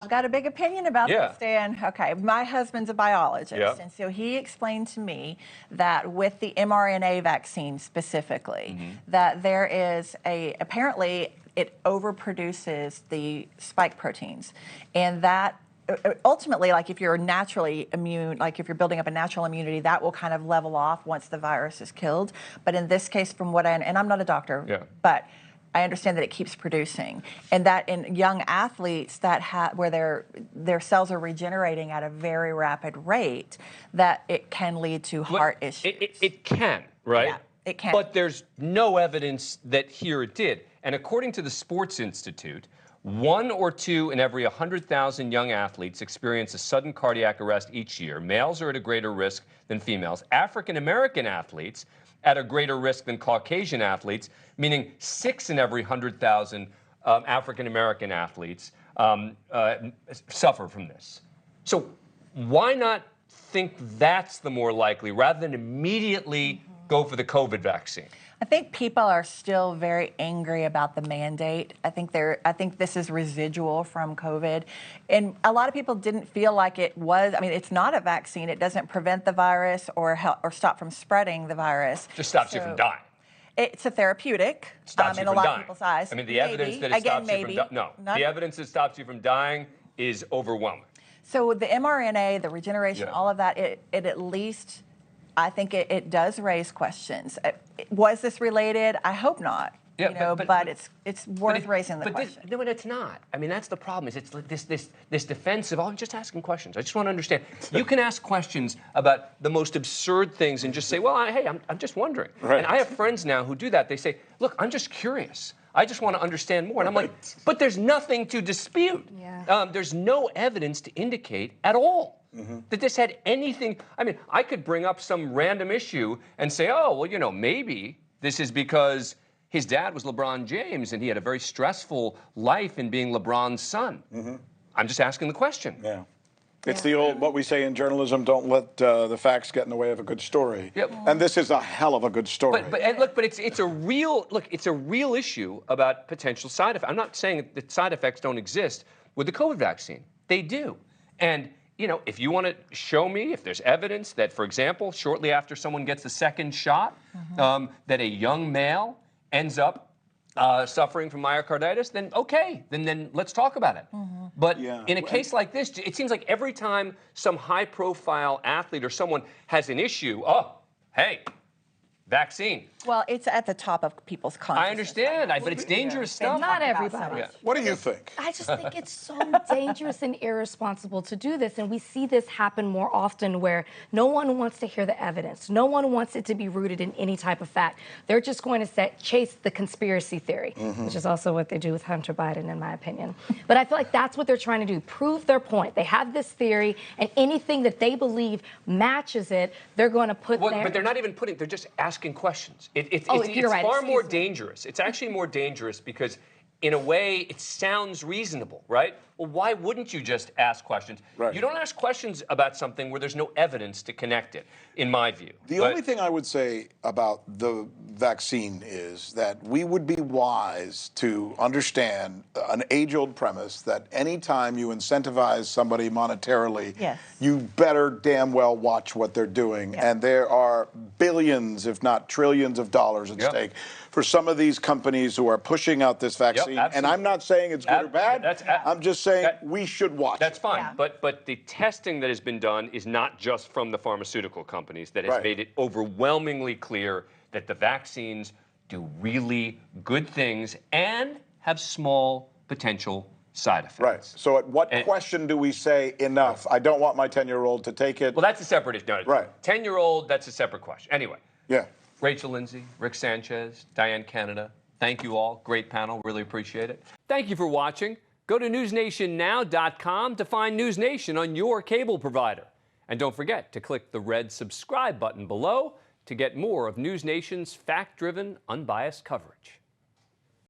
I've got a big opinion about this, Dan. Okay, my husband's a biologist, and so he explained to me that with the mRNA vaccine specifically, that there is apparently it overproduces the spike proteins, and that ultimately, like if you're naturally immune, like if you're building up a natural immunity, that will kind of level off once the virus is killed. But in this case, from what and I'm not a doctor, but I understand that it keeps producing, and that in young athletes that where their cells are regenerating at a very rapid rate, that it can lead to heart issues. It can, right? Yeah, it can. But there's no evidence that here it did. And according to the Sports Institute, 1 or 2 in every 100,000 young athletes experience a sudden cardiac arrest each year. Males are at a greater risk than females. African American athletes at a greater risk than Caucasian athletes, meaning 6 in every 100,000 African American athletes suffer from this. So why not think that's the more likely rather than immediately go for the COVID vaccine? I think people are still very angry about the mandate. I think this is residual from COVID, and a lot of people didn't feel like it was. I mean, it's not a vaccine. It doesn't prevent the virus or stop from spreading the virus. Just stops you from dying. It's a therapeutic in a lot of people's eyes. I mean, the evidence that it stops you from dying. The evidence that stops you from dying is overwhelming. So the mRNA, the regeneration, all of that, it at least, I think it does raise questions. Was this related? I hope not. Yeah, but it's worth raising the question. But it's not. I mean, that's the problem. Is it's like this defensive. Oh, I'm just asking questions. I just want to understand. You can ask questions about the most absurd things and just say, well, hey, I'm just wondering. Right. And I have friends now who do that. They say, look, I'm just curious. I just want to understand more. And I'm like, but there's nothing to dispute. Yeah. There's no evidence to indicate at all that this had anything. I mean, I could bring up some random issue and say, oh, well, maybe this is because his dad was LeBron James and he had a very stressful life in being LeBron's son. I'm just asking the question. Yeah. It's the old, what we say in journalism, don't let the facts get in the way of a good story. Yep. And this is a hell of a good story. But it's a real issue about potential side effects. I'm not saying that side effects don't exist with the COVID vaccine. They do. And if you want to show me if there's evidence that, for example, shortly after someone gets the second shot, that a young male ends up suffering from myocarditis, then okay, then let's talk about it. But in a case like this, it seems like every time some high-profile athlete or someone has an issue, oh, hey, vaccine. Well, it's at the top of people's consciousness. I understand, but it's dangerous stuff. Not everybody. What do you think? I just think it's so dangerous and irresponsible to do this, and we see this happen more often where no one wants to hear the evidence. No one wants it to be rooted in any type of fact. They're just going to chase the conspiracy theory, which is also what they do with Hunter Biden, in my opinion. But I feel like that's what they're trying to do, prove their point. They have this theory, and anything that they believe matches it, they're going to put there. But they're not even they're just asking questions. It's right. far more dangerous. It's actually more dangerous because, in a way, it sounds reasonable, right? Well, why wouldn't you just ask questions? Right. You don't ask questions about something where there's no evidence to connect it, in my view. The only thing I would say about the vaccine is that we would be wise to understand an age-old premise that anytime you incentivize somebody monetarily, you better damn well watch what they're doing. And there are billions, if not trillions of dollars at stake for some of these companies who are pushing out this vaccine. And I'm not saying it's good or bad. I'm just saying we should watch. That's fine. But the testing that has been done is not just from the pharmaceutical companies that has made it overwhelmingly clear that the vaccines do really good things and have small potential side effects. Right. So at what question do we say enough? I don't want my 10-year-old to take it. Well, that's a separate issue. No, right. 10-year-old, that's a separate question. Anyway. Yeah. Rachel Lindsay, Rick Sanchez, Diane Canada, thank you all. Great panel. Really appreciate it. Thank you for watching. Go to newsnationnow.com to find NewsNation on your cable provider. And don't forget to click the red subscribe button below to get more of NewsNation's fact-driven, unbiased coverage.